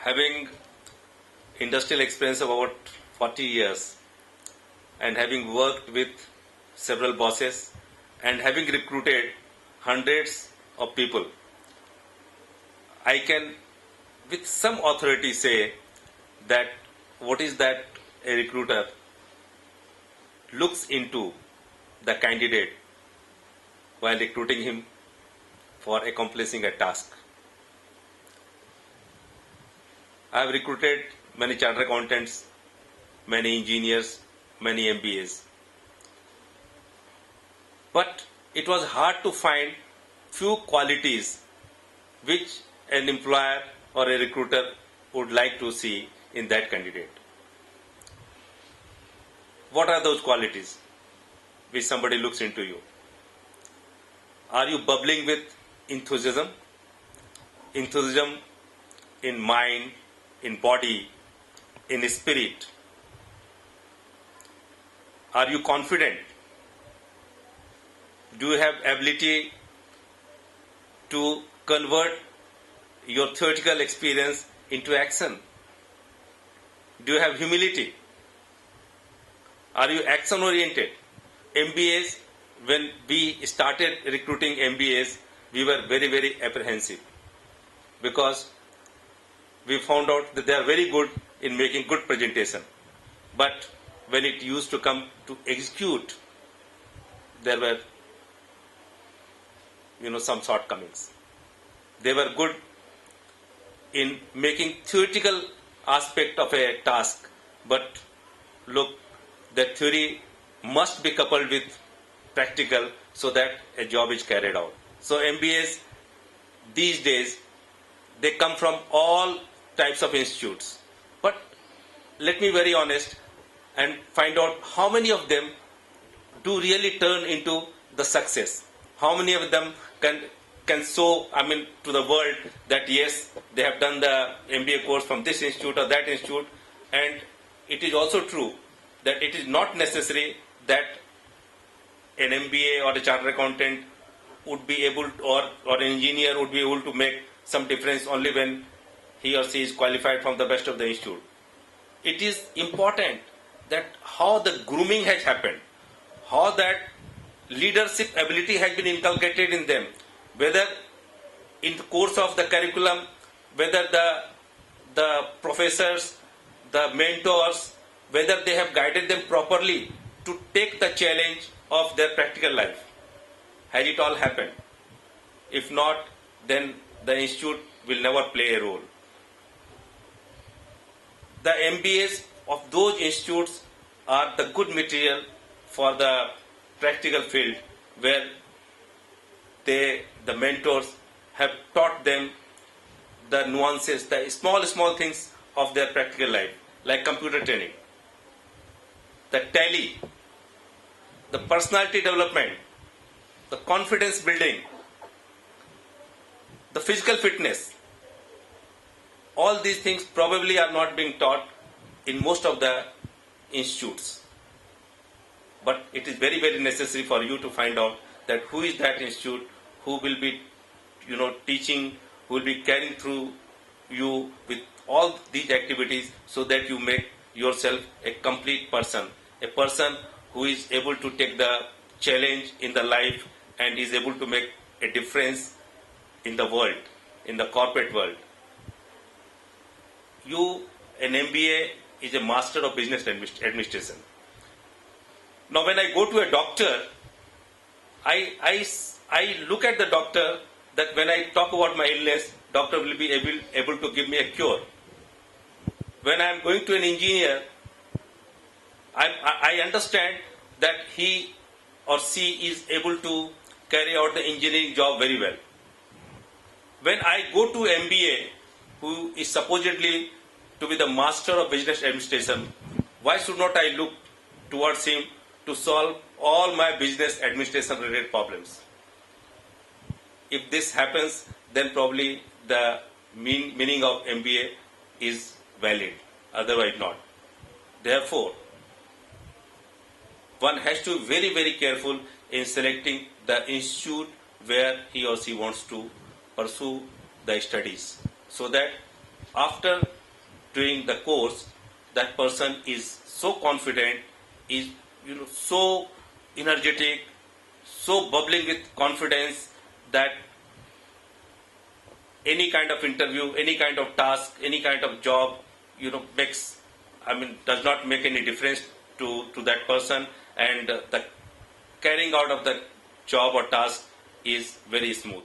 having industrial experience of about 40 years and having worked with several bosses and having recruited hundreds of people, I can with some authority say that what is that a recruiter looks into the candidate while recruiting him for accomplishing a task. I have recruited many chartered accountants, many engineers, many MBAs. But it was hard to find few qualities which an employer or a recruiter would like to see in that candidate. What are those qualities which somebody looks into you? Are you bubbling with enthusiasm? Enthusiasm in mind, in body, in spirit. Are you confident? Do you have ability to convert your theoretical experience into action? Do you have humility? Are you action oriented? MBAs, when we started recruiting MBAs, we were very, very apprehensive because we found out that they are very good in making good presentation. But when it used to come to execute, there were some shortcomings. They were good in making theoretical aspect of a task, but look, the theory must be coupled with practical so that a job is carried out. So MBAs these days, they come from all types of institutes. But let me be very honest and find out how many of them do really turn into the success. How many of them can show, to the world that yes, they have done the MBA course from this institute or that institute. And it is also true that it is not necessary that an MBA or a chartered accountant would be able to, or an engineer would be able to make some difference only when he or she is qualified from the best of the institute. It is important that how the grooming has happened, how that leadership ability has been inculcated in them, whether in the course of the curriculum, whether the professors, the mentors, whether they have guided them properly to take the challenge of their practical life. Has it all happened? If not, then the institute will never play a role. The MBAs of those institutes are the good material for the practical field where the mentors have taught them the nuances, the small things of their practical life, like computer training, the tally, the personality development, the confidence building, the physical fitness. All these things probably are not being taught in most of the institutes. But it is very, very necessary for you to find out that who is that institute, who will be, teaching, who will be carrying through you with all these activities so that you make yourself a complete person, a person who is able to take the challenge in the life and is able to make a difference in the world, in the corporate world. An MBA is a master of business administration. Now, when I go to a doctor, I look at the doctor that when I talk about my illness, doctor will be able to give me a cure. When I am going to an engineer, I understand that he or she is able to carry out the engineering job very well. When I go to MBA, who is supposedly to be the master of business administration, why should not I look towards him to solve all my business administration related problems? If this happens, then probably the meaning of MBA is valid, otherwise not. Therefore, one has to be very, very careful in selecting the institute where he or she wants to pursue the studies, so that after doing the course, that person is so confident, is so energetic, so bubbling with confidence that any kind of interview, any kind of task, any kind of job, does not make any difference to that person, and the carrying out of the job or task is very smooth.